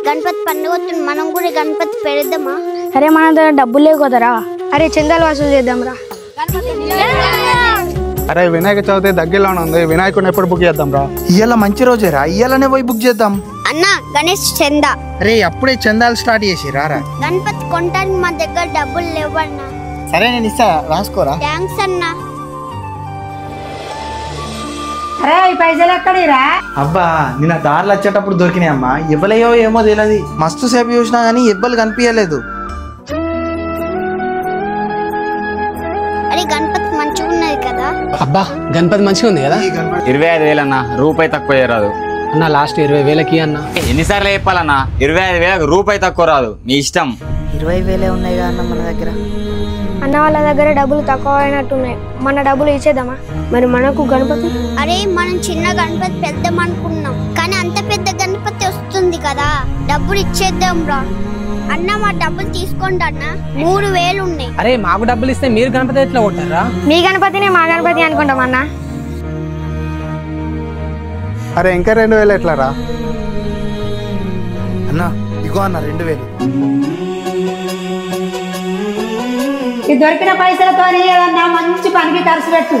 గణపతి పండుగ వస్తుంది, మనం కూడా గణపతి పెడదామా? అరే మన దగ్గర డబ్బులు లేవు కదరా. అరే చందాలు వసూలు చేద్దాంరా. అరే వినాయక చవితి దగ్గరలోనే ఉంది, వినాయకుడిని ఎప్పుడు బుక్ చేద్దాం రా? ఇవాళ మంచి రోజేరా, ఇవాళనే పోయి బుక్ చేద్దాం. అన్న గణేష్ చందా. అరే అప్పుడే చందాలు స్టార్ట్ చేసి రారా. గణపతి కొనడానికి మా దగ్గర డబ్బులు లేవన్నా. సరే నేను ఇస్తా, రాసుకోరా. థ్యాంక్స్ అన్నా. అరే ఈ పైసలు ఎక్కడిరా? అబ్బా నిన్న దారిలో వచ్చేటప్పుడు దొరికినాయి అమ్మా, ఇవ్వలేయో ఏమో తెలియదు. మస్తు సేపు చూసినా గానీ ఇవ్వలు కనిపించలేదు. అరే గణపతి మంచిగా ఉన్నది కదా. అబ్బా గణపతి మంచిగా ఉంది కదా. 25,000 అన్న, రూపాయి తక్కువ రాదు అన్న. లాస్ట్ 20,000కి అన్న. ఎన్నిసార్లు చెప్పాలన్నా? 25,000 రూపాయి తక్కువ రాదు, మీ ఇష్టం. 20,000 ఉన్నాయి కదా అన్న మన దగ్గర. అన్న వాళ్ళ దగ్గర డబ్బులు తక్కువ అయినట్టున్నాయి, మన డబ్బులు ఇచ్చేద్దామా? మరి మనకు గణపతి. అరే మనం చిన్న గణపతి పెద్దాం అనుకున్నాం, కానీ అంత పెద్ద గణపతి వస్తుంది కదా, డబ్బులు ఇచ్చేద్దాం రా. అన్న మా డబ్బులు తీసుకోండి అన్న, 3,000 ఉన్నాయి. అరే మాకు డబ్బులు ఇస్తే మీరు గణపతి ఎట్లా కొట్టారా? మీ గణపతిని మా గణపతి అనుకుంటాం అన్న. అరే ఇంకా 2,000 ఎట్లా రా? అన్న ఇగో అన్న 2,000. ఈ దొరికిన పైసలతో మంచి పనికి ఖర్చు పెట్టు.